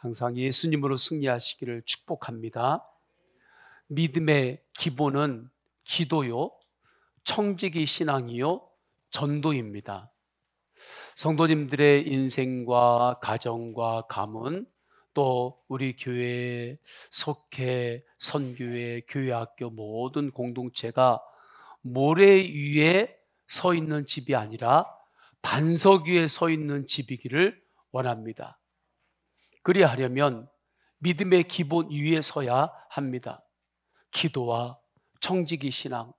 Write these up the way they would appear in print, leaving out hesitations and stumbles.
항상 예수님으로 승리하시기를 축복합니다. 믿음의 기본은 기도요, 청지기 신앙이요, 전도입니다. 성도님들의 인생과 가정과 가문, 또 우리 교회에 속해 선교회, 교회학교 모든 공동체가 모래 위에 서 있는 집이 아니라 반석 위에 서 있는 집이기를 원합니다. 그리하려면 믿음의 기본 위에 서야 합니다. 기도와 청지기 신앙,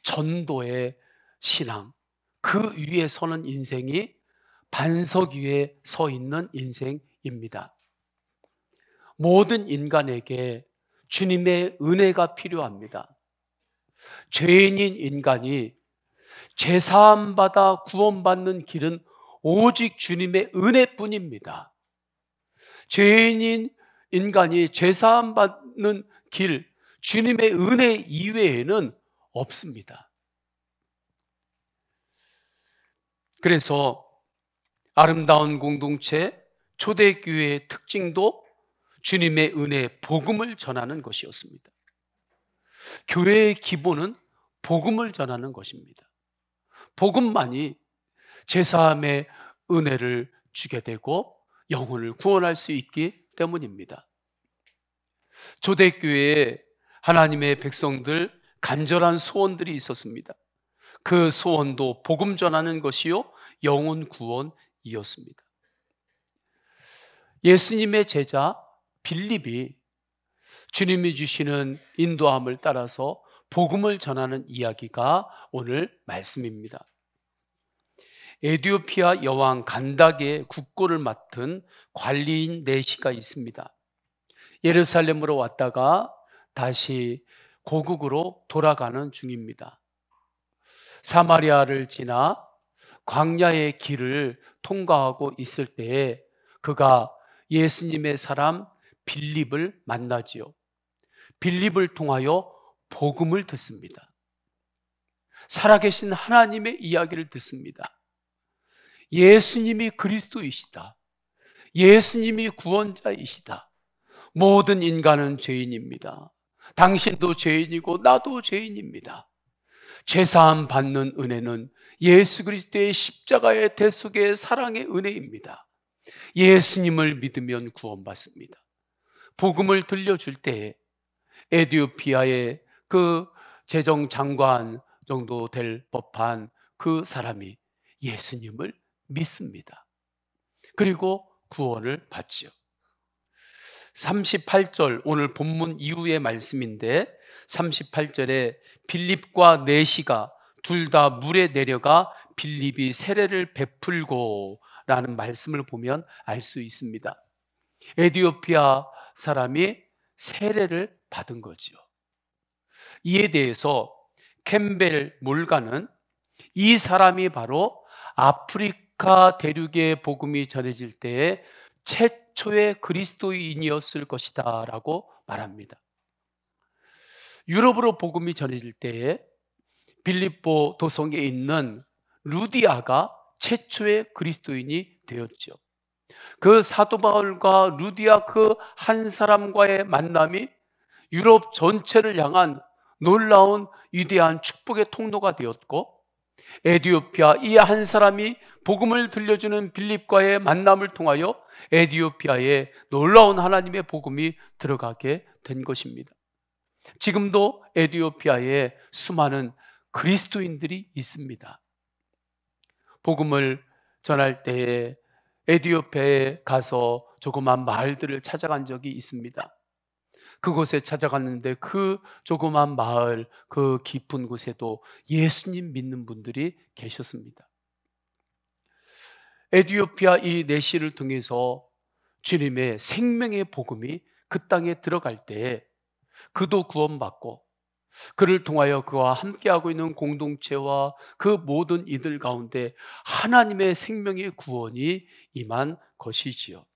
전도의 신앙, 그 위에 서는 인생이 반석 위에 서 있는 인생입니다. 모든 인간에게 주님의 은혜가 필요합니다. 죄인인 인간이 죄사함 받아 구원받는 길은 오직 주님의 은혜뿐입니다. 죄인인 인간이 죄사함 받는 길, 주님의 은혜 이외에는 없습니다. 그래서 아름다운 공동체, 초대교회의 특징도 주님의 은혜, 복음을 전하는 것이었습니다. 교회의 기본은 복음을 전하는 것입니다. 복음만이 죄사함의 은혜를 주게 되고 영혼을 구원할 수 있기 때문입니다. 초대교회에 하나님의 백성들 간절한 소원들이 있었습니다. 그 소원도 복음 전하는 것이요, 영혼 구원이었습니다. 예수님의 제자 빌립이 주님이 주시는 인도함을 따라서 복음을 전하는 이야기가 오늘 말씀입니다. 에티오피아 여왕 간닥의 국고를 맡은 관리인 네시가 있습니다. 예루살렘으로 왔다가 다시 고국으로 돌아가는 중입니다. 사마리아를 지나 광야의 길을 통과하고 있을 때에 그가 예수님의 사람 빌립을 만나지요. 빌립을 통하여 복음을 듣습니다. 살아계신 하나님의 이야기를 듣습니다. 예수님이 그리스도이시다. 예수님이 구원자이시다. 모든 인간은 죄인입니다. 당신도 죄인이고 나도 죄인입니다. 죄사함 받는 은혜는 예수 그리스도의 십자가의 대속의 사랑의 은혜입니다. 예수님을 믿으면 구원받습니다. 복음을 들려줄 때에 에티오피아의 그 재정장관 정도 될 법한 그 사람이 예수님을 믿습니다. 그리고 구원을 받지요. 38절, 오늘 본문 이후의 말씀인데 38절에 빌립과 네시가 둘 다 물에 내려가 빌립이 세례를 베풀고 라는 말씀을 보면 알 수 있습니다. 에티오피아 사람이 세례를 받은 거죠. 이에 대해서 캠벨 몰가는 이 사람이 바로 아프리카 대륙의 복음이 전해질 때에 최초의 그리스도인이었을 것이다 라고 말합니다. 유럽으로 복음이 전해질 때에 빌립보 도성에 있는 루디아가 최초의 그리스도인이 되었죠. 그 사도 바울과 루디아 그 한 사람과의 만남이 유럽 전체를 향한 놀라운 위대한 축복의 통로가 되었고, 에티오피아 이 한 사람이 복음을 들려주는 빌립과의 만남을 통하여 에티오피아에 놀라운 하나님의 복음이 들어가게 된 것입니다. 지금도 에티오피아에 수많은 그리스도인들이 있습니다. 복음을 전할 때에 에티오피아에 가서 조그만 마을들을 찾아간 적이 있습니다. 그곳에 찾아갔는데 그 조그만 마을, 그 깊은 곳에도 예수님 믿는 분들이 계셨습니다. 에티오피아 이 네시를 통해서 주님의 생명의 복음이 그 땅에 들어갈 때에 그도 구원받고, 그를 통하여 그와 함께하고 있는 공동체와 그 모든 이들 가운데 하나님의 생명의 구원이 임한 것이지요.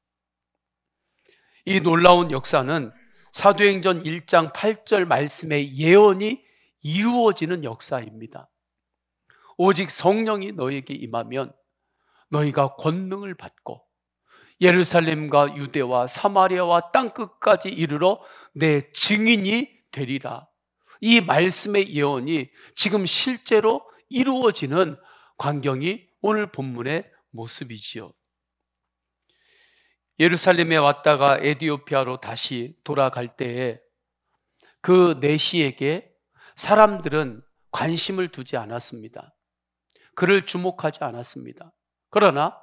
이 놀라운 역사는 사도행전 1장 8절 말씀의 예언이 이루어지는 역사입니다. 오직 성령이 너희에게 임하면 너희가 권능을 받고 예루살렘과 유대와 사마리아와 땅끝까지 이르러 내 증인이 되리라. 이 말씀의 예언이 지금 실제로 이루어지는 광경이 오늘 본문의 모습이지요. 예루살렘에 왔다가 에디오피아로 다시 돌아갈 때에 그 내시에게 사람들은 관심을 두지 않았습니다. 그를 주목하지 않았습니다. 그러나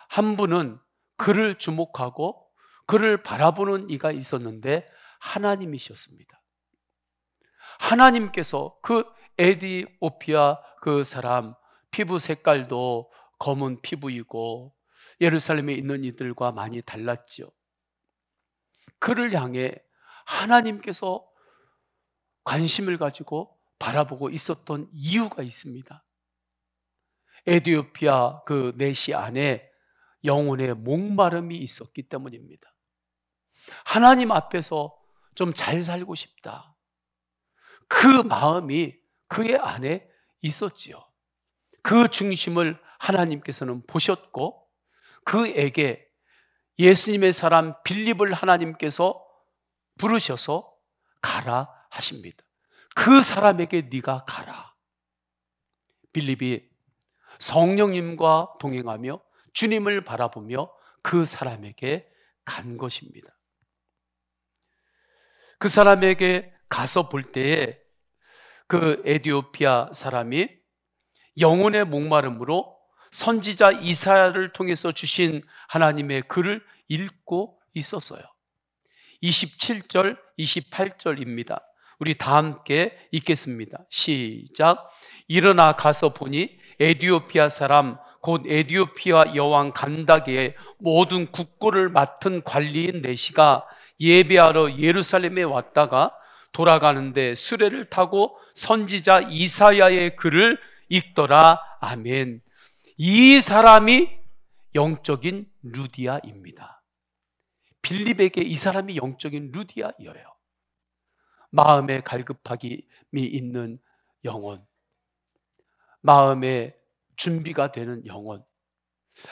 한 분은 그를 주목하고 그를 바라보는 이가 있었는데 하나님이셨습니다. 하나님께서 그 에디오피아 그 사람 피부 색깔도 검은 피부이고 예루살렘에 있는 이들과 많이 달랐죠. 그를 향해 하나님께서 관심을 가지고 바라보고 있었던 이유가 있습니다. 에디오피아 그 내시 안에 영혼의 목마름이 있었기 때문입니다. 하나님 앞에서 좀 잘 살고 싶다. 그 마음이 그의 안에 있었지요. 그 중심을 하나님께서는 보셨고 그에게 예수님의 사람 빌립을 하나님께서 부르셔서 가라 하십니다. 그 사람에게 네가 가라. 빌립이 성령님과 동행하며 주님을 바라보며 그 사람에게 간 것입니다. 그 사람에게 가서 볼 때에 그 에디오피아 사람이 영혼의 목마름으로 선지자 이사야를 통해서 주신 하나님의 글을 읽고 있었어요. 27절, 28절입니다. 우리 다 함께 읽겠습니다. 시작. 일어나 가서 보니 에디오피아 사람 곧 에디오피아 여왕 간다게의 모든 국고를 맡은 관리인 내시가 예배하러 예루살렘에 왔다가 돌아가는데 수레를 타고 선지자 이사야의 글을 읽더라. 아멘. 이 사람이 영적인 루디아입니다. 빌립에게 이 사람이 영적인 루디아여요. 마음에 갈급함이 있는 영혼, 마음에 준비가 되는 영혼,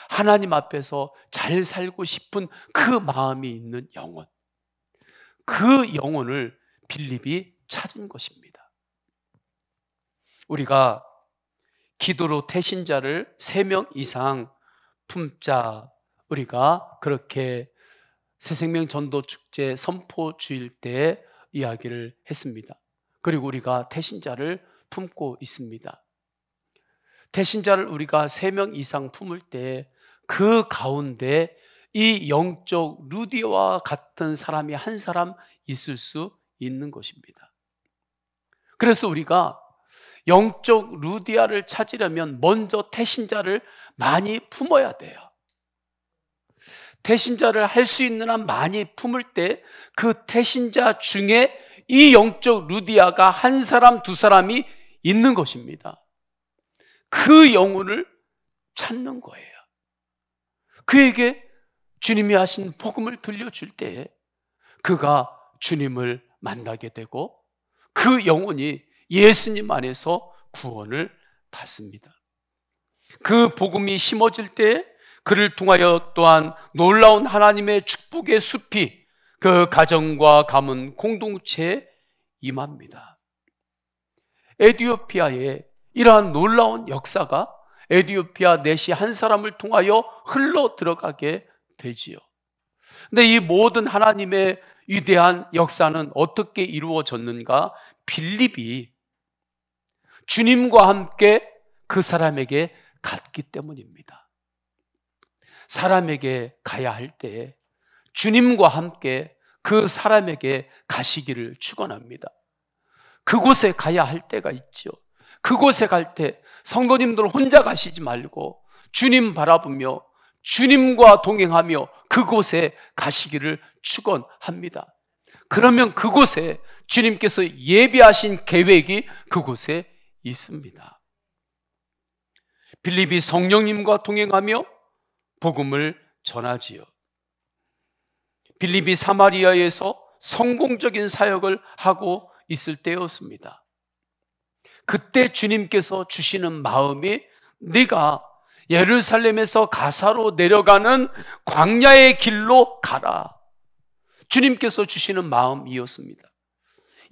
하나님 앞에서 잘 살고 싶은 그 마음이 있는 영혼, 그 영혼을 빌립이 찾은 것입니다. 우리가 기도로 태신자를 3명 이상 품자, 우리가 그렇게 새생명 전도 축제 선포 주일 때 이야기를 했습니다. 그리고 우리가 태신자를 품고 있습니다. 태신자를 우리가 3명 이상 품을 때 그 가운데 이 영적 루디와 같은 사람이 한 사람 있을 수 있는 것입니다. 그래서 우리가 영적 루디아를 찾으려면 먼저 태신자를 많이 품어야 돼요. 태신자를 할 수 있는 한 많이 품을 때 그 태신자 중에 이 영적 루디아가 한 사람, 두 사람이 있는 것입니다. 그 영혼을 찾는 거예요. 그에게 주님이 하신 복음을 들려줄 때 그가 주님을 만나게 되고 그 영혼이 예수님 안에서 구원을 받습니다. 그 복음이 심어질 때 그를 통하여 또한 놀라운 하나님의 축복의 숲이 그 가정과 가문 공동체에 임합니다. 에디오피아에 이러한 놀라운 역사가 에디오피아 내시 한 사람을 통하여 흘러 들어가게 되지요. 근데 이 모든 하나님의 위대한 역사는 어떻게 이루어졌는가? 빌립이 주님과 함께 그 사람에게 갔기 때문입니다. 사람에게 가야 할 때 주님과 함께 그 사람에게 가시기를 축원합니다. 그곳에 가야 할 때가 있죠. 그곳에 갈 때 성도님들 혼자 가시지 말고 주님 바라보며 주님과 동행하며 그곳에 가시기를 축원합니다. 그러면 그곳에 주님께서 예비하신 계획이 그곳에 있습니다. 빌립이 성령님과 동행하며 복음을 전하지요. 빌립이 사마리아에서 성공적인 사역을 하고 있을 때였습니다. 그때 주님께서 주시는 마음이 네가 예루살렘에서 가사로 내려가는 광야의 길로 가라. 주님께서 주시는 마음이었습니다.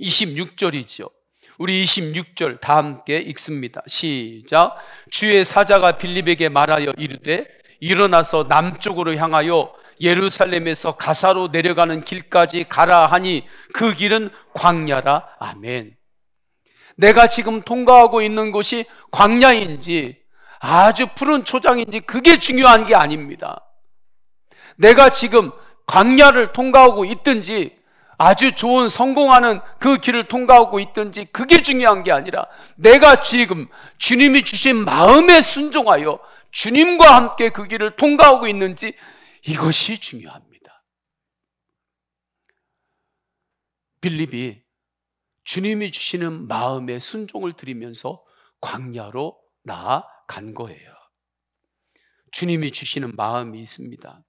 26절이죠. 우리 26절 다 함께 읽습니다. 시작. 주의 사자가 빌립에게 말하여 이르되 일어나서 남쪽으로 향하여 예루살렘에서 가사로 내려가는 길까지 가라 하니 그 길은 광야라. 아멘. 내가 지금 통과하고 있는 곳이 광야인지 아주 푸른 초장인지 그게 중요한 게 아닙니다. 내가 지금 광야를 통과하고 있든지 아주 좋은 성공하는 그 길을 통과하고 있든지 그게 중요한 게 아니라 내가 지금 주님이 주신 마음에 순종하여 주님과 함께 그 길을 통과하고 있는지 이것이 중요합니다. 빌립이 주님이 주시는 마음에 순종을 드리면서 광야로 나아간 거예요. 주님이 주시는 마음이 있습니다.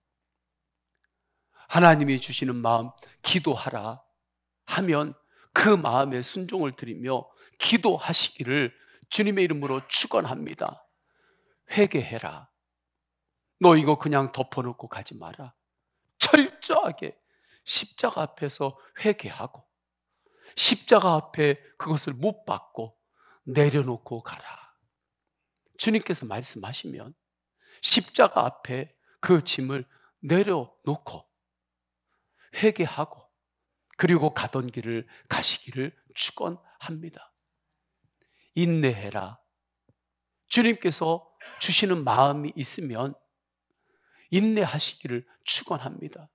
하나님이 주시는 마음, 기도하라 하면 그 마음에 순종을 드리며 기도하시기를 주님의 이름으로 축원합니다. 회개해라. 너 이거 그냥 덮어놓고 가지 마라. 철저하게 십자가 앞에서 회개하고 십자가 앞에 그것을 못 받고 내려놓고 가라. 주님께서 말씀하시면 십자가 앞에 그 짐을 내려놓고 회개하고 그리고 가던 길을 가시기를 축원합니다. 인내해라. 주님께서 주시는 마음이 있으면 인내하시기를 축원합니다.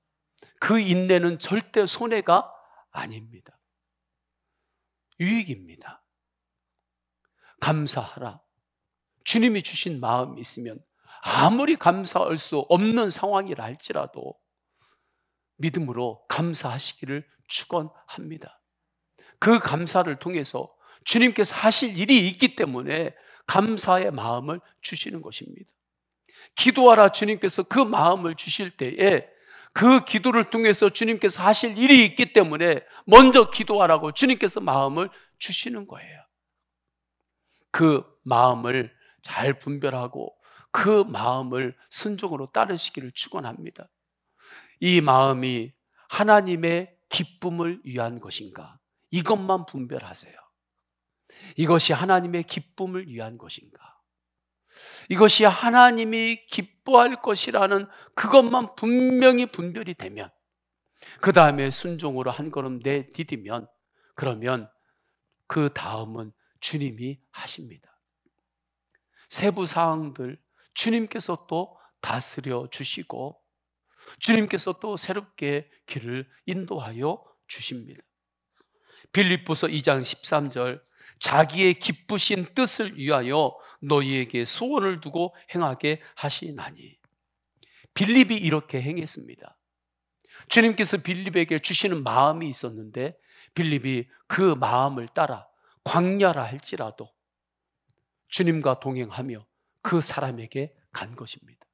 그 인내는 절대 손해가 아닙니다. 유익입니다. 감사하라. 주님이 주신 마음이 있으면 아무리 감사할 수 없는 상황이라 할지라도 믿음으로 감사하시기를 축원합니다. 그 감사를 통해서 주님께서 하실 일이 있기 때문에 감사의 마음을 주시는 것입니다. 기도하라. 주님께서 그 마음을 주실 때에 그 기도를 통해서 주님께서 하실 일이 있기 때문에 먼저 기도하라고 주님께서 마음을 주시는 거예요. 그 마음을 잘 분별하고 그 마음을 순종으로 따르시기를 축원합니다. 이 마음이 하나님의 기쁨을 위한 것인가? 이것만 분별하세요. 이것이 하나님의 기쁨을 위한 것인가? 이것이 하나님이 기뻐할 것이라는 그것만 분명히 분별이 되면, 그 다음에 순종으로 한 걸음 내디디면, 그러면 그 다음은 주님이 하십니다. 세부 사항들 주님께서 또 다스려 주시고 주님께서 또 새롭게 길을 인도하여 주십니다. 빌립보서 2장 13절, 자기의 기쁘신 뜻을 위하여 너희에게 소원을 두고 행하게 하시나니. 빌립이 이렇게 행했습니다. 주님께서 빌립에게 주시는 마음이 있었는데 빌립이 그 마음을 따라 광야라 할지라도 주님과 동행하며 그 사람에게 간 것입니다.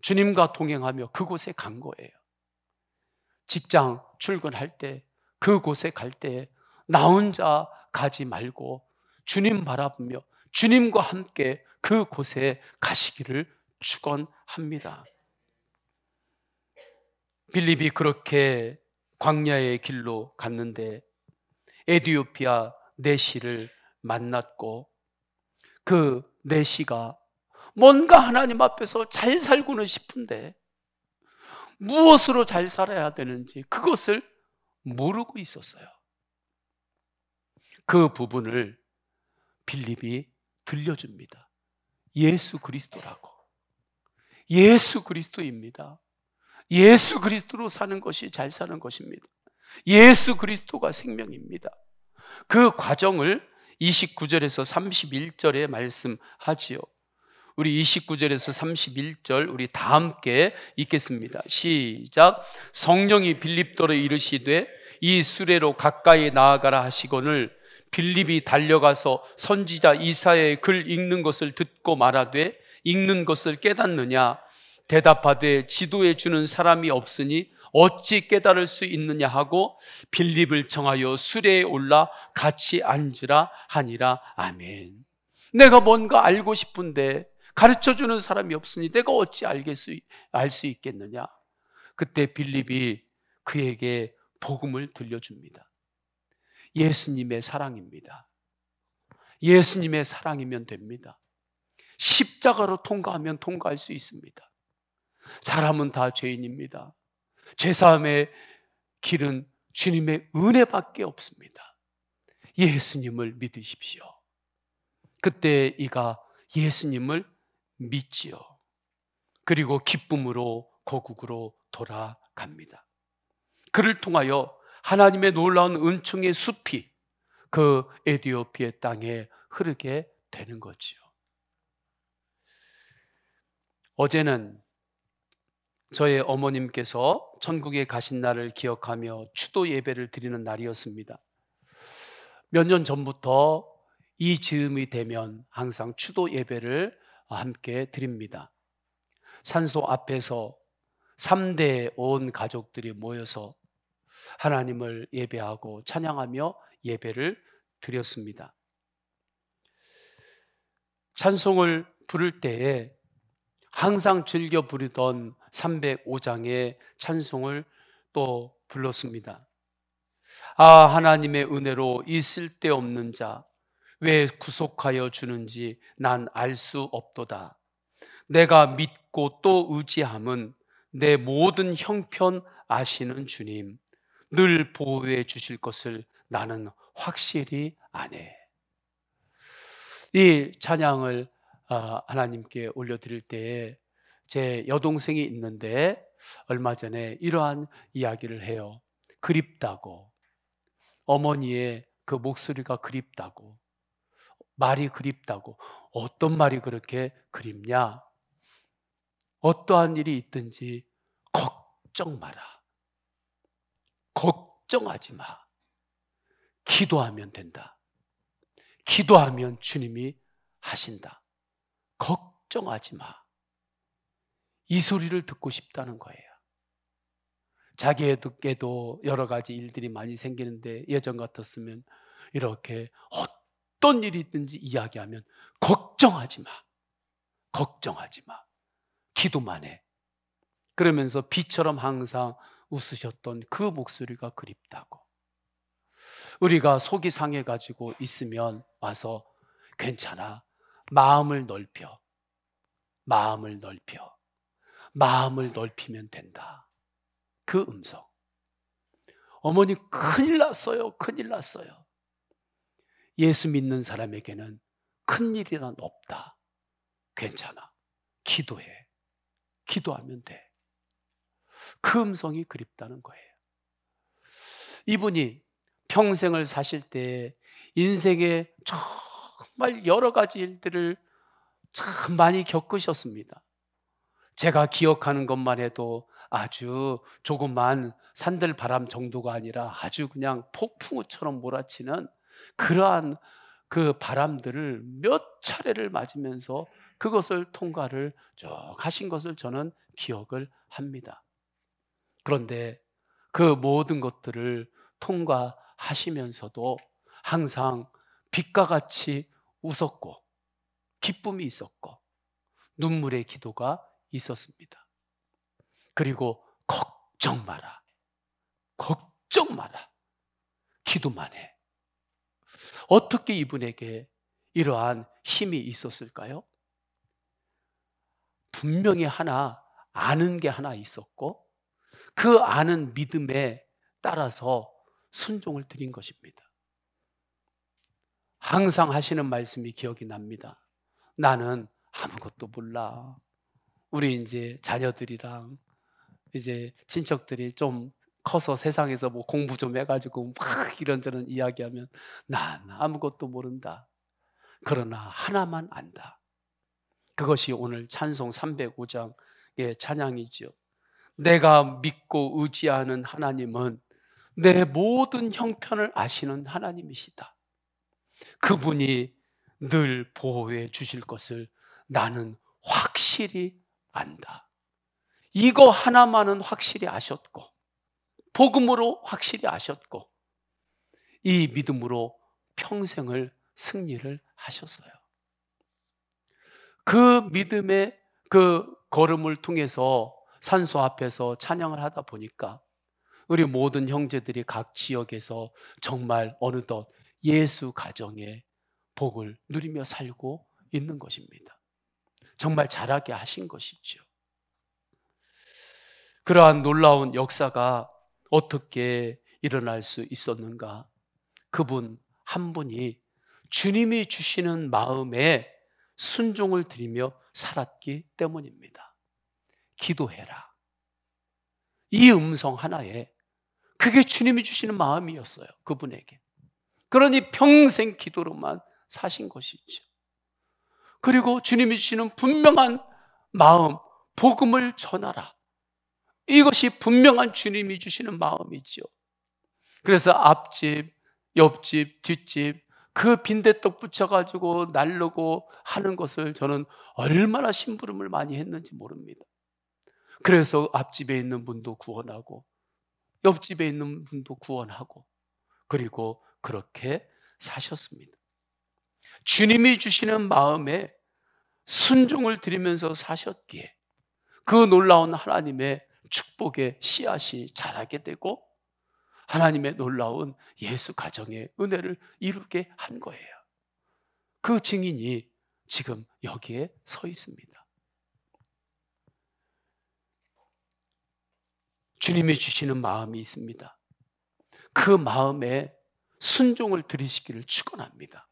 주님과 동행하며 그곳에 간 거예요. 직장 출근할 때, 그곳에 갈 때 나 혼자 가지 말고 주님 바라보며 주님과 함께 그곳에 가시기를 축원합니다. 빌립이 그렇게 광야의 길로 갔는데 에티오피아 내시를 만났고, 그 내시가 뭔가 하나님 앞에서 잘 살고는 싶은데 무엇으로 잘 살아야 되는지 그것을 모르고 있었어요. 그 부분을 빌립이 들려줍니다. 예수 그리스도라고. 예수 그리스도입니다. 예수 그리스도로 사는 것이 잘 사는 것입니다. 예수 그리스도가 생명입니다. 그 과정을 29절에서 31절에 말씀하지요. 우리 29절에서 31절 우리 다 함께 읽겠습니다. 시작. 성령이 빌립더러 이르시되 이 수레로 가까이 나아가라 하시거늘 빌립이 달려가서 선지자 이사야의 글 읽는 것을 듣고 말하되 읽는 것을 깨닫느냐? 대답하되 지도해 주는 사람이 없으니 어찌 깨달을 수 있느냐 하고 빌립을 청하여 수레에 올라 같이 앉으라 하니라. 아멘. 내가 뭔가 알고 싶은데 가르쳐주는 사람이 없으니 내가 어찌 알 수 있겠느냐. 그때 빌립이 그에게 복음을 들려줍니다. 예수님의 사랑입니다. 예수님의 사랑이면 됩니다. 십자가로 통과하면 통과할 수 있습니다. 사람은 다 죄인입니다. 죄사함의 길은 주님의 은혜밖에 없습니다. 예수님을 믿으십시오. 그때 이가 예수님을 믿지요. 그리고 기쁨으로 고국으로 돌아갑니다. 그를 통하여 하나님의 놀라운 은총의 숲이 그 에티오피아 땅에 흐르게 되는 거지요. 어제는 저의 어머님께서 천국에 가신 날을 기억하며 추도 예배를 드리는 날이었습니다. 몇 년 전부터 이 즈음이 되면 항상 추도 예배를 함께 드립니다. 산소 앞에서 3대 온 가족들이 모여서 하나님을 예배하고 찬양하며 예배를 드렸습니다. 찬송을 부를 때에 항상 즐겨 부르던 305장의 찬송을 또 불렀습니다. 아, 하나님의 은혜로 이 쓸데없는 자 왜 구속하여 주는지 난 알 수 없도다. 내가 믿고 또 의지함은 내 모든 형편 아시는 주님, 늘 보호해 주실 것을 나는 확실히 아네. 이 찬양을 하나님께 올려드릴 때에 제 여동생이 있는데 얼마 전에 이러한 이야기를 해요. 그립다고, 어머니의 그 목소리가 그립다고, 말이 그립다고. 어떤 말이 그렇게 그립냐? 어떠한 일이 있든지 걱정 마라. 걱정하지 마. 기도하면 된다. 기도하면 주님이 하신다. 걱정하지 마. 이 소리를 듣고 싶다는 거예요. 자기에게도 여러 가지 일들이 많이 생기는데 예전 같았으면 이렇게 어떤 일이 있든지 이야기하면 걱정하지 마. 걱정하지 마. 기도만 해. 그러면서 비처럼 항상 웃으셨던 그 목소리가 그립다고. 우리가 속이 상해가지고 있으면 와서 괜찮아. 마음을 넓혀. 마음을 넓혀. 마음을 넓히면 된다. 그 음성. 어머니 큰일 났어요. 큰일 났어요. 예수 믿는 사람에게는 큰일이란 없다. 괜찮아. 기도해. 기도하면 돼. 그 음성이 그립다는 거예요. 이분이 평생을 사실 때 인생에 정말 여러 가지 일들을 참 많이 겪으셨습니다. 제가 기억하는 것만 해도 아주 조그만 산들바람 정도가 아니라 아주 그냥 폭풍우처럼 몰아치는 그러한 그 바람들을 몇 차례를 맞으면서 그것을 통과를 쭉 하신 것을 저는 기억을 합니다. 그런데 그 모든 것들을 통과하시면서도 항상 빛과 같이 웃었고 기쁨이 있었고 눈물의 기도가 있었습니다. 그리고 걱정 마라. 걱정 마라. 기도만 해. 어떻게 이분에게 이러한 힘이 있었을까요? 분명히 하나 아는 게 하나 있었고 그 아는 믿음에 따라서 순종을 드린 것입니다. 항상 하시는 말씀이 기억이 납니다. 나는 아무것도 몰라. 우리 이제 자녀들이랑 이제 친척들이 좀 커서 세상에서 뭐 공부 좀 해가지고 막 이런저런 이야기하면 난 아무것도 모른다. 그러나 하나만 안다. 그것이 오늘 찬송 305장의 찬양이죠. 내가 믿고 의지하는 하나님은 내 모든 형편을 아시는 하나님이시다. 그분이 늘 보호해 주실 것을 나는 확실히 안다. 이거 하나만은 확실히 아셨고 복음으로 확실히 아셨고 이 믿음으로 평생을 승리를 하셨어요. 그 믿음의 그 걸음을 통해서 산소 앞에서 찬양을 하다 보니까 우리 모든 형제들이 각 지역에서 정말 어느덧 예수 가정의 복을 누리며 살고 있는 것입니다. 정말 잘하게 하신 것이죠. 그러한 놀라운 역사가 어떻게 일어날 수 있었는가? 그분 한 분이 주님이 주시는 마음에 순종을 드리며 살았기 때문입니다. 기도해라. 이 음성 하나에 그게 주님이 주시는 마음이었어요. 그분에게. 그러니 평생 기도로만 사신 것이죠. 그리고 주님이 주시는 분명한 마음, 복음을 전하라. 이것이 분명한 주님이 주시는 마음이죠. 그래서 앞집, 옆집, 뒷집 그 빈대떡 붙여가지고 나르고 하는 것을 저는 얼마나 심부름을 많이 했는지 모릅니다. 그래서 앞집에 있는 분도 구원하고 옆집에 있는 분도 구원하고 그리고 그렇게 사셨습니다. 주님이 주시는 마음에 순종을 드리면서 사셨기에 그 놀라운 하나님의 축복의 씨앗이 자라게 되고 하나님의 놀라운 예수 가정의 은혜를 이루게 한 거예요. 그 증인이 지금 여기에 서 있습니다. 주님이 주시는 마음이 있습니다. 그 마음에 순종을 드리시기를 축원합니다.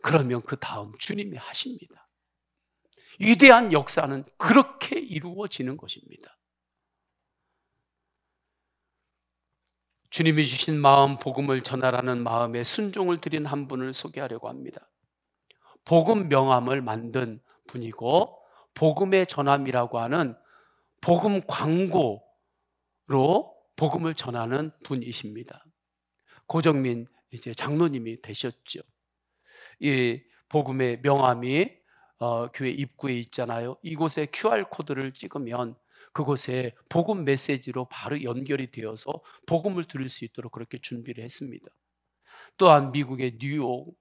그러면 그 다음 주님이 하십니다. 위대한 역사는 그렇게 이루어지는 것입니다. 주님이 주신 마음, 복음을 전하라는 마음에 순종을 드린 한 분을 소개하려고 합니다. 복음 명함을 만든 분이고 복음의 전함이라고 하는 복음 광고로 복음을 전하는 분이십니다. 고정민 이제 장로님이 되셨죠. 이 복음의 명함이 교회 입구에 있잖아요. 이곳에 QR코드를 찍으면 그곳에 복음 메시지로 바로 연결이 되어서 복음을 들을 수 있도록 그렇게 준비를 했습니다. 또한 미국의 뉴욕,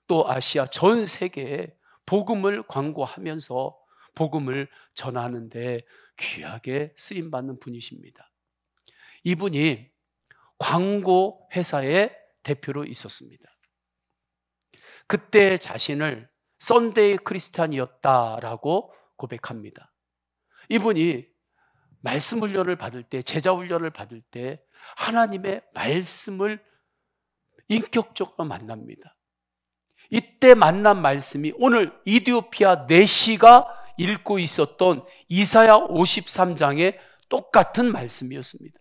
또 아시아 전 세계에 복음을 광고하면서 복음을 전하는데 귀하게 쓰임받는 분이십니다. 이분이 광고 회사의 대표로 있었습니다. 그때 자신을 썬데이 크리스찬이었다라고 고백합니다. 이분이 말씀 훈련을 받을 때, 제자 훈련을 받을 때 하나님의 말씀을 인격적으로 만납니다. 이때 만난 말씀이 오늘 이디오피아 내시가 읽고 있었던 이사야 53장의 똑같은 말씀이었습니다.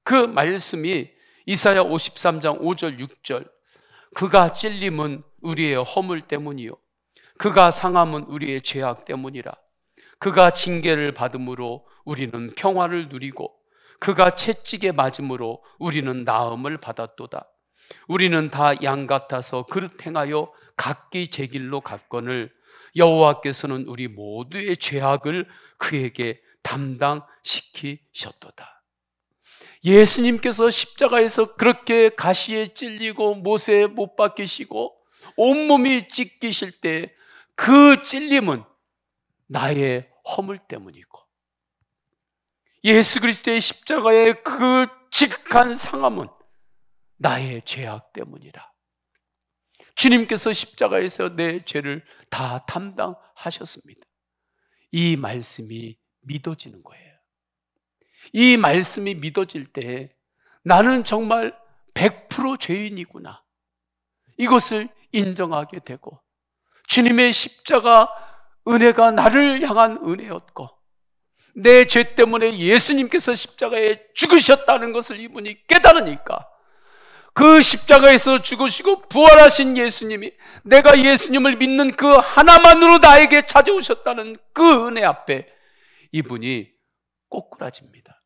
그 말씀이 이사야 53장 5절 6절 그가 찔림은 우리의 허물 때문이요 그가 상함은 우리의 죄악 때문이라 그가 징계를 받음으로 우리는 평화를 누리고 그가 채찍에 맞음으로 우리는 나음을 받았도다. 우리는 다 양 같아서 그릇 행하여 각기 제 길로 갔거늘 여호와께서는 우리 모두의 죄악을 그에게 담당시키셨도다. 예수님께서 십자가에서 그렇게 가시에 찔리고 못에 못 박히시고 온몸이 찢기실 때 그 찔림은 나의 허물 때문이고 예수 그리스도의 십자가의 그 지극한 상함은 나의 죄악 때문이라. 주님께서 십자가에서 내 죄를 다 담당하셨습니다. 이 말씀이 믿어지는 거예요. 이 말씀이 믿어질 때 나는 정말 100% 죄인이구나. 이것을 인정하게 되고 주님의 십자가 은혜가 나를 향한 은혜였고 내 죄 때문에 예수님께서 십자가에 죽으셨다는 것을 이분이 깨달으니까 그 십자가에서 죽으시고 부활하신 예수님이 내가 예수님을 믿는 그 하나만으로 나에게 찾아오셨다는 그 은혜 앞에 이분이 꼬꾸라집니다.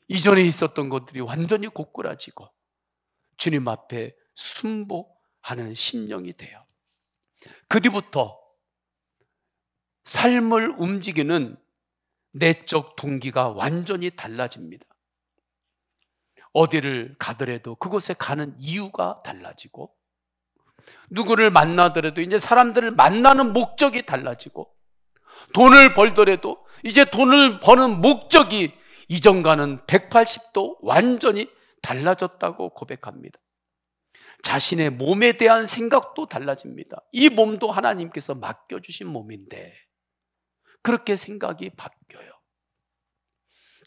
이전에 있었던 것들이 완전히 꼬꾸라지고 주님 앞에 순복하는 심령이 돼요. 그 뒤부터 삶을 움직이는 내적 동기가 완전히 달라집니다. 어디를 가더라도 그곳에 가는 이유가 달라지고 누구를 만나더라도 이제 사람들을 만나는 목적이 달라지고, 돈을 벌더라도 이제 돈을 버는 목적이 이전과는 180도 완전히 달라졌다고 고백합니다. 자신의 몸에 대한 생각도 달라집니다. 이 몸도 하나님께서 맡겨주신 몸인데 그렇게 생각이 바뀌어요.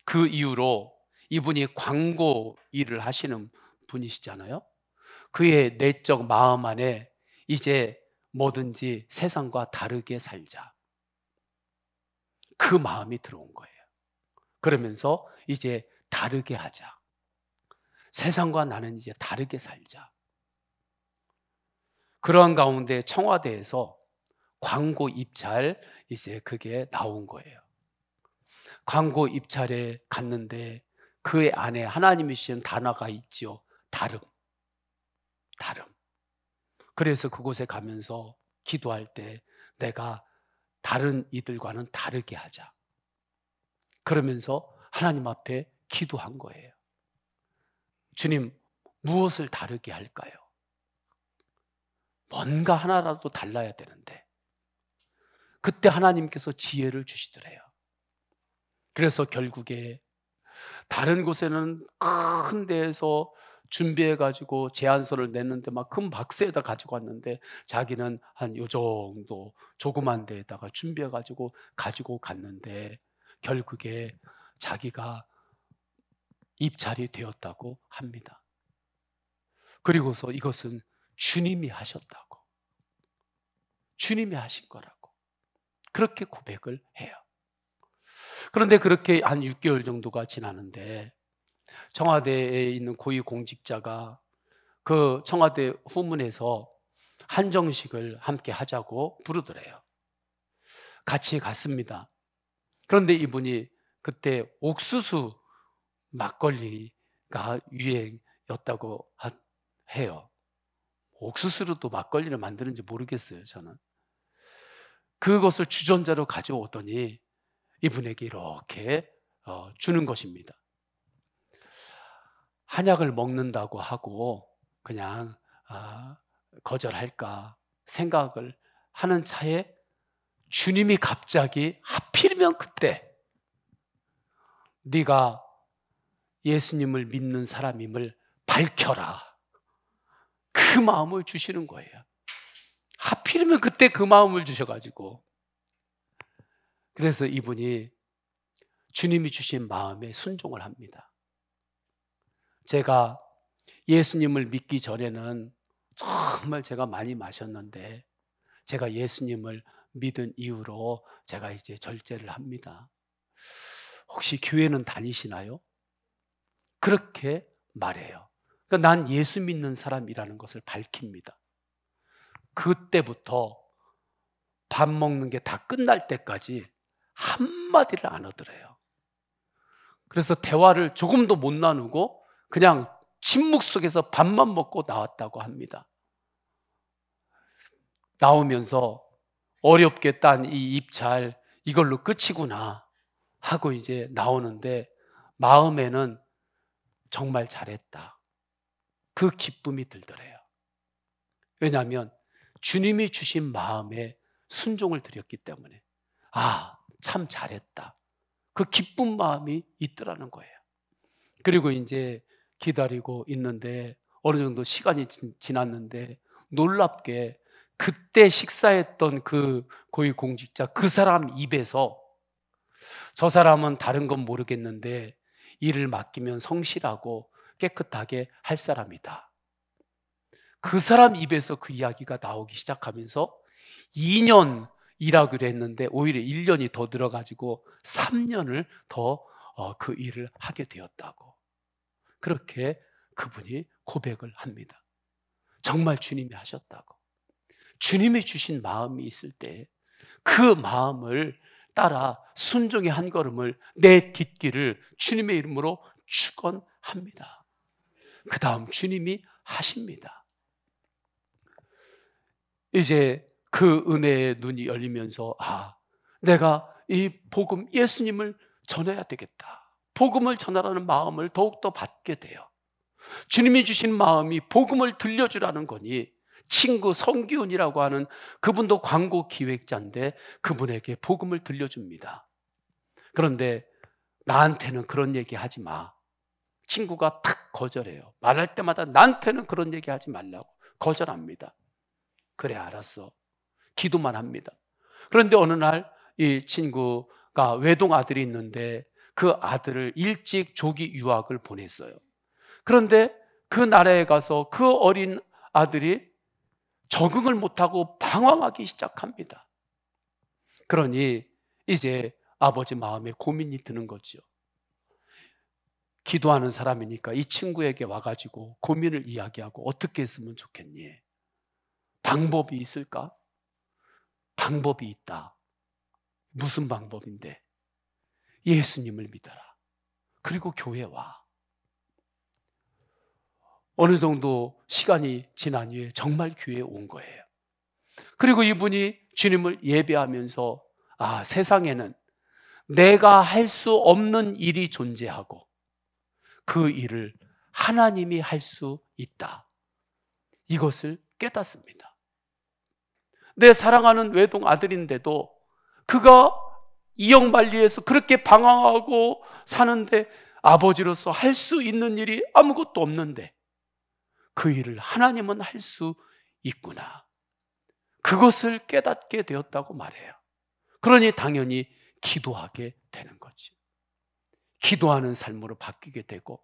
그 이후로 이분이 광고 일을 하시는 분이시잖아요. 그의 내적 마음 안에 이제 뭐든지 세상과 다르게 살자, 그 마음이 들어온 거예요. 그러면서 이제 다르게 하자, 세상과 나는 이제 다르게 살자. 그러한 가운데 청와대에서 광고 입찰, 이제 그게 나온 거예요. 광고 입찰에 갔는데 그 안에 하나님이 주신 단어가 있지요. 다름. 그래서 그곳에 가면서 기도할 때 내가 다른 이들과는 다르게 하자, 그러면서 하나님 앞에 기도한 거예요. 주님, 무엇을 다르게 할까요? 뭔가 하나라도 달라야 되는데. 그때 하나님께서 지혜를 주시더래요. 그래서 결국에 다른 곳에는 큰 데에서 준비해가지고 제안서를 냈는데 막 큰 박스에다 가지고 왔는데 자기는 한 요 정도 조그만 데에다가 준비해가지고 가지고 갔는데 결국에 자기가 입찰이 되었다고 합니다. 그리고서 이것은 주님이 하셨다고, 주님이 하신 거라고 그렇게 고백을 해요. 그런데 그렇게 한 6개월 정도가 지나는데 청와대에 있는 고위공직자가 그 청와대 후문에서 한정식을 함께 하자고 부르더래요. 같이 갔습니다. 그런데 이분이 그때 옥수수 막걸리가 유행이었다고 해요. 옥수수로도 막걸리를 만드는지 모르겠어요, 저는. 그것을 주전자로 가져오더니 이분에게 이렇게 주는 것입니다. 한약을 먹는다고 하고 그냥 거절할까 생각을 하는 차에 주님이 갑자기 하필이면 그때 네가 예수님을 믿는 사람임을 밝혀라, 그 마음을 주시는 거예요. 하필이면 그때 그 마음을 주셔가지고, 그래서 이분이 주님이 주신 마음에 순종을 합니다. 제가 예수님을 믿기 전에는 정말 제가 많이 마셨는데 제가 예수님을 믿은 이후로 제가 이제 절제를 합니다. 혹시 교회는 다니시나요? 그렇게 말해요. 그러니까 난 예수 믿는 사람이라는 것을 밝힙니다. 그때부터 밥 먹는 게 다 끝날 때까지 한마디를 안 하더래요. 그래서 대화를 조금도 못 나누고 그냥 침묵 속에서 밥만 먹고 나왔다고 합니다. 나오면서 어렵게 딴 이 입찰 이걸로 끝이구나 하고 이제 나오는데 마음에는 정말 잘했다, 그 기쁨이 들더래요. 왜냐하면 주님이 주신 마음에 순종을 드렸기 때문에 참 잘했다, 그 기쁜 마음이 있더라는 거예요. 그리고 이제 기다리고 있는데 어느 정도 시간이 지났는데 놀랍게 그때 식사했던 그 고위공직자, 그 사람 입에서 저 사람은 다른 건 모르겠는데 일을 맡기면 성실하고 깨끗하게 할 사람이다, 그 사람 입에서 그 이야기가 나오기 시작하면서 2년 일하기로 했는데 오히려 1년이 더 들어가지고 3년을 더 그 일을 하게 되었다고, 그렇게 그분이 고백을 합니다. 정말 주님이 하셨다고. 주님이 주신 마음이 있을 때 그 마음을 따라 순종의 한 걸음을 내 뒷길을 주님의 이름으로 축원합니다. 그 다음 주님이 하십니다. 이제 그 은혜의 눈이 열리면서 내가 이 복음, 예수님을 전해야 되겠다, 복음을 전하라는 마음을 더욱더 받게 돼요. 주님이 주신 마음이 복음을 들려주라는 거니 친구 성기훈이라고 하는 그분도 광고 기획자인데 그분에게 복음을 들려줍니다. 그런데 나한테는 그런 얘기 하지 마. 친구가 탁 거절해요. 말할 때마다 나한테는 그런 얘기 하지 말라고 거절합니다. 그래, 알았어. 기도만 합니다. 그런데 어느 날 이 친구가 외동 아들이 있는데 그 아들을 일찍 조기 유학을 보냈어요. 그런데 그 나라에 가서 그 어린 아들이 적응을 못하고 방황하기 시작합니다. 그러니 이제 아버지 마음에 고민이 드는 거죠. 기도하는 사람이니까 이 친구에게 와가지고 고민을 이야기하고 어떻게 했으면 좋겠니? 방법이 있을까? 방법이 있다. 무슨 방법인데? 예수님을 믿어라. 그리고 교회 와. 어느 정도 시간이 지난 후에 정말 교회에 온 거예요. 그리고 이분이 주님을 예배하면서 세상에는 내가 할 수 없는 일이 존재하고 그 일을 하나님이 할 수 있다. 이것을 깨닫습니다. 내 사랑하는 외동 아들인데도 그가 이역만리에서 그렇게 방황하고 사는데 아버지로서 할 수 있는 일이 아무것도 없는데 그 일을 하나님은 할 수 있구나. 그것을 깨닫게 되었다고 말해요. 그러니 당연히 기도하게 되는 거지. 기도하는 삶으로 바뀌게 되고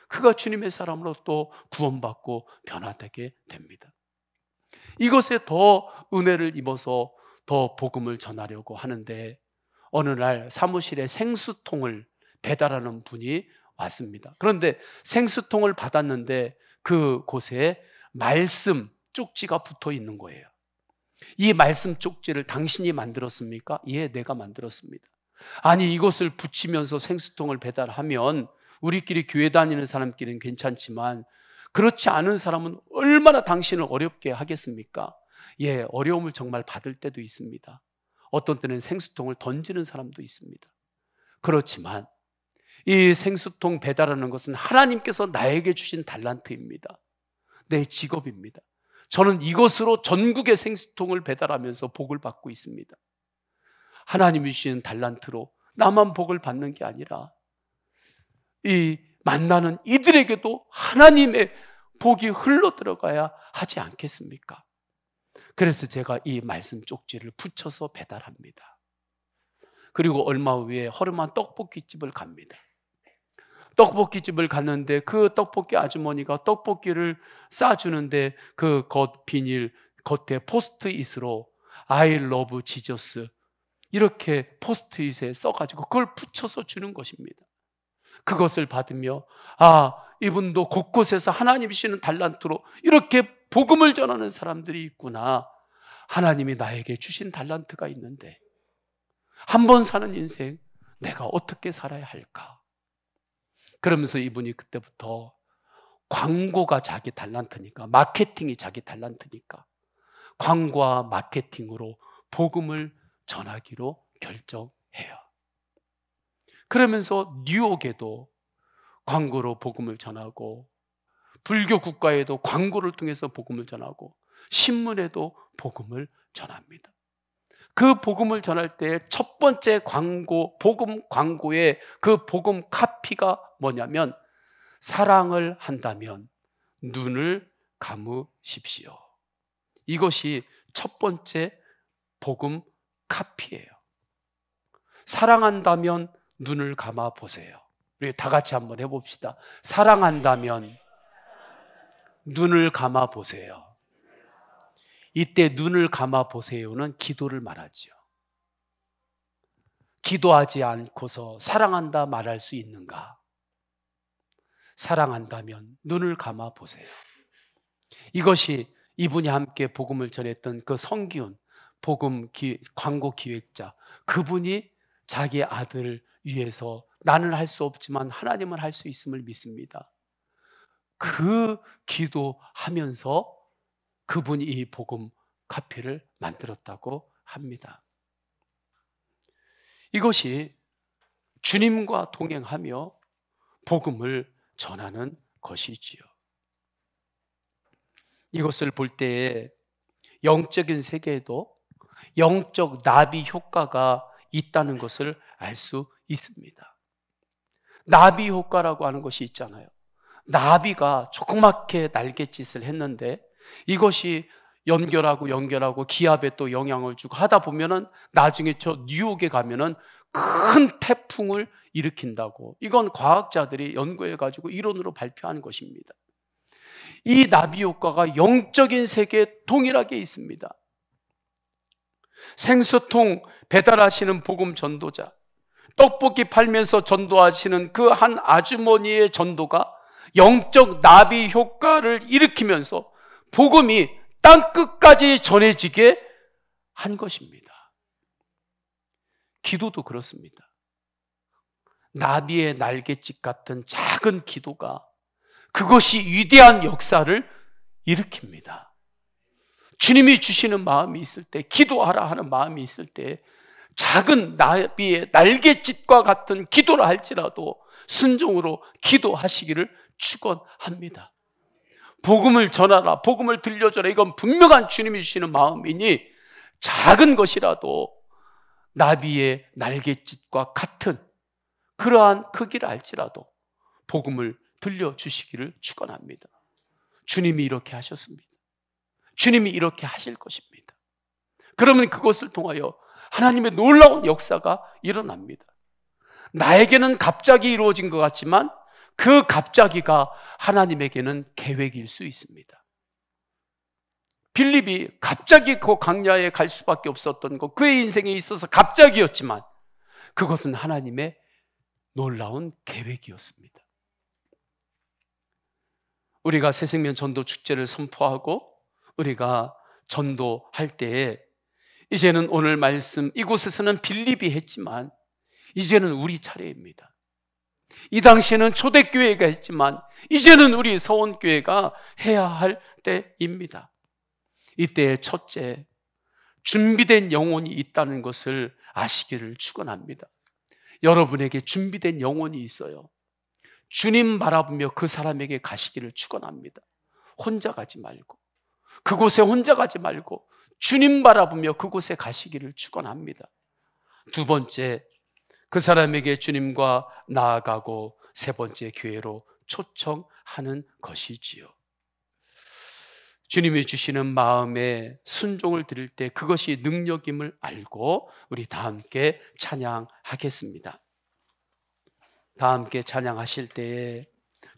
그가 주님의 사람으로 또 구원받고 변화되게 됩니다. 이것에 더 은혜를 입어서 더 복음을 전하려고 하는데 어느 날 사무실에 생수통을 배달하는 분이 왔습니다. 그런데 생수통을 받았는데 그곳에 말씀 쪽지가 붙어 있는 거예요. 이 말씀 쪽지를 당신이 만들었습니까? 예, 내가 만들었습니다. 아니, 이것을 붙이면서 생수통을 배달하면 우리끼리 교회 다니는 사람끼리는 괜찮지만 그렇지 않은 사람은 얼마나 당신을 어렵게 하겠습니까? 예, 어려움을 정말 받을 때도 있습니다. 어떤 때는 생수통을 던지는 사람도 있습니다. 그렇지만 이 생수통 배달하는 것은 하나님께서 나에게 주신 달란트입니다. 내 직업입니다. 저는 이것으로 전국의 생수통을 배달하면서 복을 받고 있습니다. 하나님이 주시는 달란트로 나만 복을 받는 게 아니라 이 만나는 이들에게도 하나님의 복이 흘러 들어가야 하지 않겠습니까? 그래서 제가 이 말씀 쪽지를 붙여서 배달합니다. 그리고 얼마 후에 허름한 떡볶이집을 갑니다. 떡볶이집을 갔는데 그 떡볶이 아주머니가 떡볶이를 싸주는데 그 겉 비닐 겉에 포스트잇으로 I love Jesus 이렇게 포스트잇에 써가지고 그걸 붙여서 주는 것입니다. 그것을 받으며 이분도 곳곳에서 하나님이 주시는 달란트로 이렇게 복음을 전하는 사람들이 있구나. 하나님이 나에게 주신 달란트가 있는데 한 번 사는 인생 내가 어떻게 살아야 할까? 그러면서 이분이 그때부터 광고가 자기 달란트니까, 마케팅이 자기 달란트니까 광고와 마케팅으로 복음을 전하기로 결정해요. 그러면서 뉴욕에도 광고로 복음을 전하고 불교 국가에도 광고를 통해서 복음을 전하고 신문에도 복음을 전합니다. 그 복음을 전할 때 첫 번째 광고, 복음 광고의 그 복음 카피가 뭐냐면 사랑을 한다면 눈을 감으십시오. 이것이 첫 번째 복음 카피예요. 사랑한다면 눈을 감아 보세요. 우리 다 같이 한번 해봅시다. 사랑한다면 눈을 감아 보세요. 이때 눈을 감아 보세요는 기도를 말하죠. 기도하지 않고서 사랑한다 말할 수 있는가? 사랑한다면 눈을 감아 보세요. 이것이 이분이 함께 복음을 전했던 그 성기훈 광고 기획자, 그분이 자기 아들을 위해서 나는 할 수 없지만 하나님은 할 수 있음을 믿습니다. 그 기도하면서 그분이 이 복음 카피를 만들었다고 합니다. 이것이 주님과 동행하며 복음을 전하는 것이지요. 이것을 볼 때에 영적인 세계에도 영적 나비 효과가 있다는 것을 알 수 있습니다. 나비 효과라고 하는 것이 있잖아요. 나비가 조그맣게 날갯짓을 했는데 이것이 연결하고 기압에 또 영향을 주고 하다 보면은 나중에 저 뉴욕에 가면은 큰 태풍을 일으킨다고, 이건 과학자들이 연구해 가지고 이론으로 발표한 것입니다. 이 나비 효과가 영적인 세계에 동일하게 있습니다. 생수통 배달하시는 복음 전도자, 떡볶이 팔면서 전도하시는 그 한 아주머니의 전도가 영적 나비 효과를 일으키면서 복음이 땅끝까지 전해지게 한 것입니다. 기도도 그렇습니다. 나비의 날갯짓 같은 작은 기도가 그것이 위대한 역사를 일으킵니다. 주님이 주시는 마음이 있을 때, 기도하라 하는 마음이 있을 때 작은 나비의 날갯짓과 같은 기도를 할지라도 순종으로 기도하시기를 축원합니다. 복음을 전하라, 복음을 들려줘라, 이건 분명한 주님이 주시는 마음이니 작은 것이라도 나비의 날갯짓과 같은 그러한 크기를 알지라도 복음을 들려주시기를 축원합니다. 주님이 이렇게 하셨습니다. 주님이 이렇게 하실 것입니다. 그러면 그것을 통하여 하나님의 놀라운 역사가 일어납니다. 나에게는 갑자기 이루어진 것 같지만 그 갑자기가 하나님에게는 계획일 수 있습니다. 빌립이 갑자기 그 광야에 갈 수밖에 없었던 것, 그의 인생에 있어서 갑자기였지만 그것은 하나님의 놀라운 계획이었습니다. 우리가 새생명 전도 축제를 선포하고 우리가 전도할 때에 이제는 오늘 말씀 이곳에서는 빌립이 했지만 이제는 우리 차례입니다. 이 당시에는 초대교회가 했지만 이제는 우리 서원교회가 해야 할 때입니다. 이때의 첫째, 준비된 영혼이 있다는 것을 아시기를 축원합니다. 여러분에게 준비된 영혼이 있어요. 주님 바라보며 그 사람에게 가시기를 축원합니다. 혼자 가지 말고, 그곳에 혼자 가지 말고 주님 바라보며 그곳에 가시기를 축원합니다. 두 번째, 그 사람에게 주님과 나아가고 세 번째, 교회로 초청하는 것이지요. 주님이 주시는 마음에 순종을 드릴 때 그것이 능력임을 알고 우리 다 함께 찬양하겠습니다. 다 함께 찬양하실 때에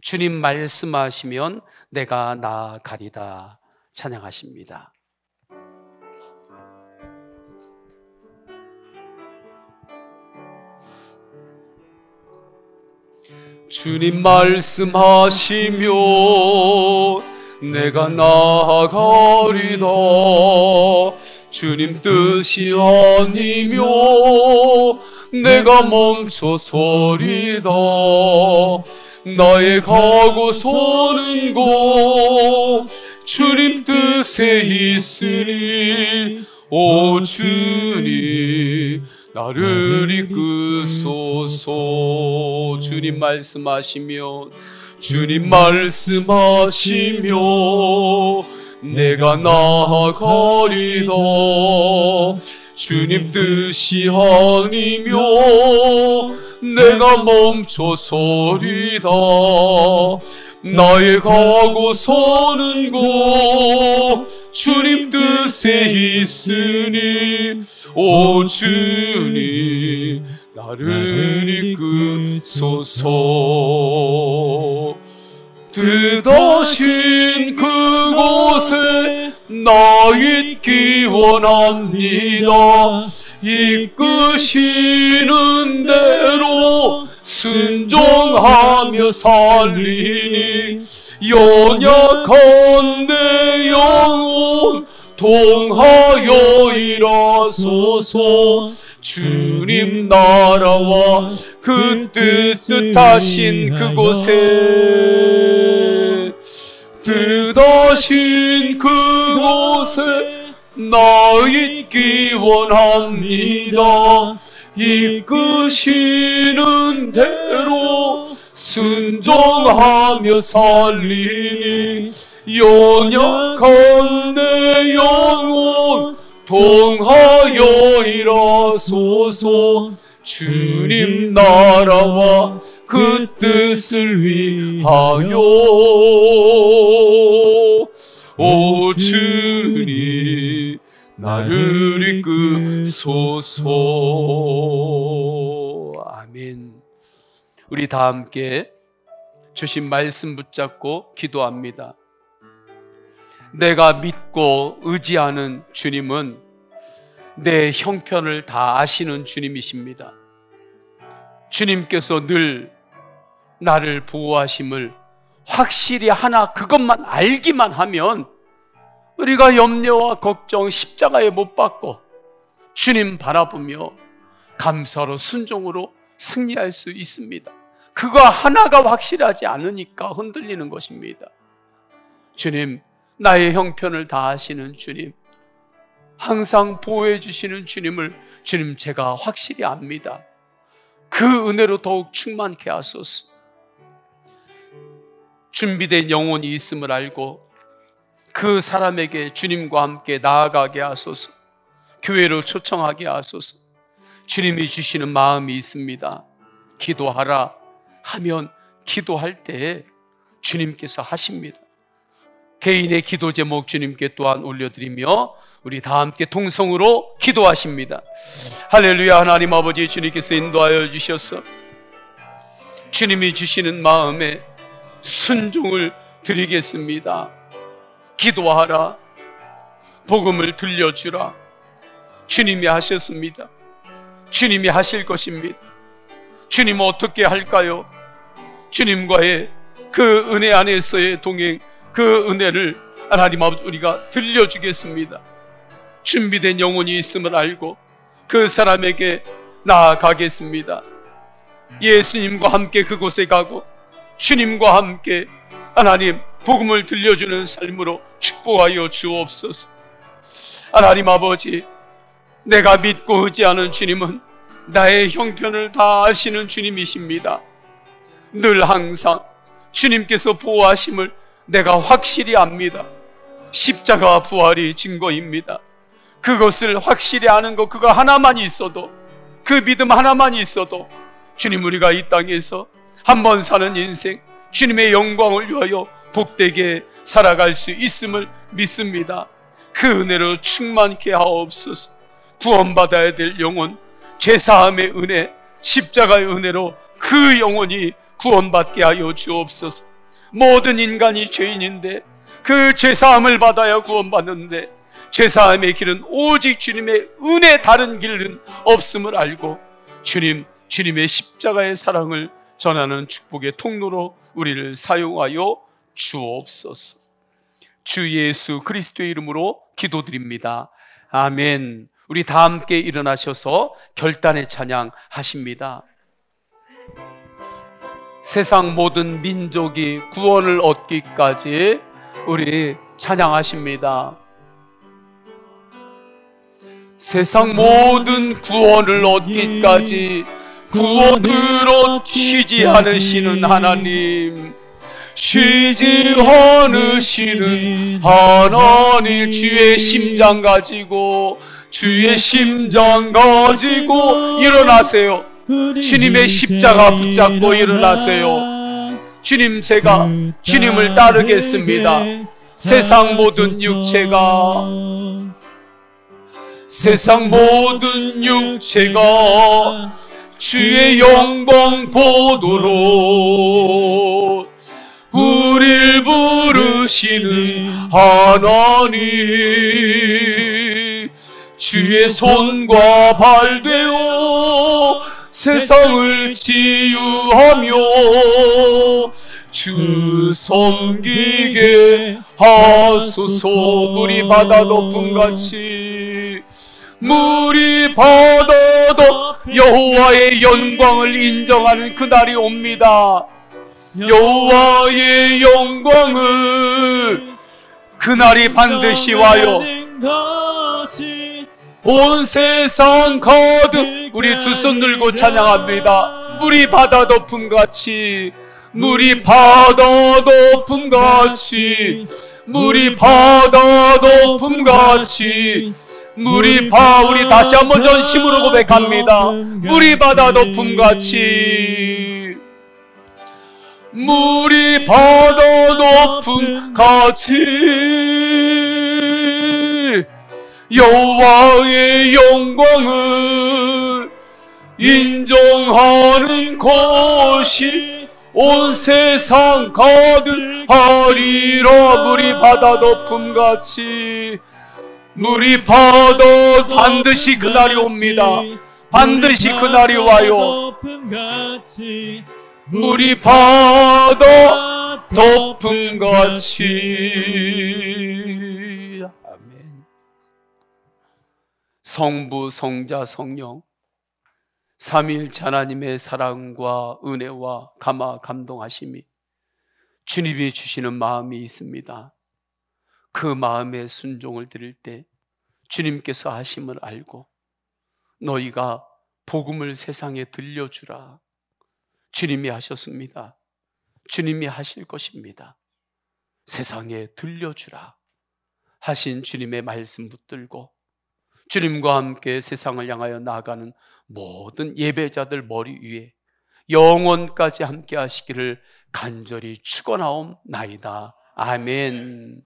주님 말씀하시면 내가 나아가리다 찬양하십니다. 주님 말씀하시면 내가 나아가리다. 주님 뜻이 아니면 내가 멈춰서리다. 나의 가고서는 곳 주님 뜻에 있으니 오 주님 나를 이끄소서. 주님 말씀하시면 내가 나아가리다. 주님 뜻이 아니면 내가 멈춰서리다. 나의 가고서는 곳 주님 뜻에 있으니 오 주님 나를 이끄소서. 뜻하신 그곳에 나 있기 원합니다. 이끄시는 대로 순종하며 살리니 연약한 내 영혼 통하여 일하소서. 주님 나라와 그 뜻하신 그곳에 뜻하신 그곳에 나 있기 원합니다. 이끄시는 대로 순종하며 살리니 연약한 내 영혼 통하여 일어서서 주님 나라와 그 뜻을 위하여 오 주님 나를 이끄소서. 아멘. 우리 다 함께 주신 말씀 붙잡고 기도합니다. 내가 믿고 의지하는 주님은 내 형편을 다 아시는 주님이십니다. 주님께서 늘 나를 보호하심을 확실히 하나 그것만 알기만 하면 우리가 염려와 걱정 십자가에 못 박고 주님 바라보며 감사로 순종으로 승리할 수 있습니다. 그거 하나가 확실하지 않으니까 흔들리는 것입니다. 주님, 나의 형편을 다 아시는 주님, 항상 보호해 주시는 주님을 주님 제가 확실히 압니다. 그 은혜로 더욱 충만케 하소서. 준비된 영혼이 있음을 알고 그 사람에게 주님과 함께 나아가게 하소서. 교회로 초청하게 하소서. 주님이 주시는 마음이 있습니다. 기도하라 하면 기도할 때 주님께서 하십니다. 개인의 기도 제목 주님께 또한 올려드리며 우리 다 함께 통성으로 기도하십니다. 할렐루야. 하나님 아버지, 주님께서 인도하여 주셔서 주님이 주시는 마음에 순종을 드리겠습니다. 기도하라, 복음을 들려주라. 주님이 하셨습니다. 주님이 하실 것입니다. 주님 어떻게 할까요? 주님과의 그 은혜 안에서의 동행, 그 은혜를 하나님 아버지 우리가 들려주겠습니다. 준비된 영혼이 있음을 알고 그 사람에게 나아가겠습니다. 예수님과 함께 그곳에 가고 주님과 함께 하나님 복음을 들려주는 삶으로 축복하여 주옵소서. 하나님 아버지, 내가 믿고 의지하는 주님은 나의 형편을 다 아시는 주님이십니다. 늘 항상 주님께서 보호하심을 내가 확실히 압니다. 십자가 부활이 증거입니다. 그것을 확실히 아는 것, 그거 하나만 있어도, 그 믿음 하나만 있어도 주님, 우리가 이 땅에서 한번 사는 인생 주님의 영광을 위하여 복되게 살아갈 수 있음을 믿습니다. 그 은혜로 충만케 하옵소서. 구원받아야 될 영혼, 죄사함의 은혜, 십자가의 은혜로 그 영혼이 구원받게 하여 주옵소서. 모든 인간이 죄인인데 그 죄사함을 받아야 구원받는데 죄사함의 길은 오직 주님의 은혜, 다른 길은 없음을 알고 주님, 주님의 십자가의 사랑을 전하는 축복의 통로로 우리를 사용하여 주옵소서. 주 예수 그리스도의 이름으로 기도드립니다. 아멘. 우리 다 함께 일어나셔서 결단의 찬양 하십니다. 세상 모든 민족이 구원을 얻기까지 우리 찬양하십니다. 세상 모든 구원을 얻기까지 구원을 얻히지 않으시는 하나님, 쉬지 않으시는 하나님, 주의 심장 가지고 일어나세요. 주님의 십자가 붙잡고 일어나세요. 주님, 제가 주님을 따르겠습니다. 세상 모든 육체가 주의 영광 보도록 우릴 부르시는 하나님, 주의 손과 발 되어 세상을 치유하며 주 섬기게 하소서. 물이 바다 덮음같이, 물이 바다 덮 여호와의 영광을 인정하는 그날이 옵니다. 여호와의 영광은 그날이 반드시 와요. 온 세상 가득 우리 두 손 들고 찬양합니다. 물이 바다 덮음같이, 물이 바다 높음같이, 물이 바다 높음같이, 물이 우리 다시 한번 전심으로 고백합니다. 물이 바다 높음같이, 물이 바다 높음같이, 여호와의 영광을 인정하는 것이 온 세상 가득하리라. 물이 바다 높음같이, 물이 바다 반드시 그날이 옵니다. 반드시 그날이 와요. 물이 바다 높음같이. 아멘. 성부, 성자, 성령 삼위일체 하나님의 사랑과 은혜와 감동하심이 주님이 주시는 마음이 있습니다. 그 마음에 순종을 드릴 때 주님께서 하심을 알고 너희가 복음을 세상에 들려주라. 주님이 하셨습니다. 주님이 하실 것입니다. 세상에 들려주라 하신 주님의 말씀 붙들고 주님과 함께 세상을 향하여 나아가는 모든 예배자들 머리 위에 영원까지 함께 하시기를 간절히 축원하옵나이다. 아멘.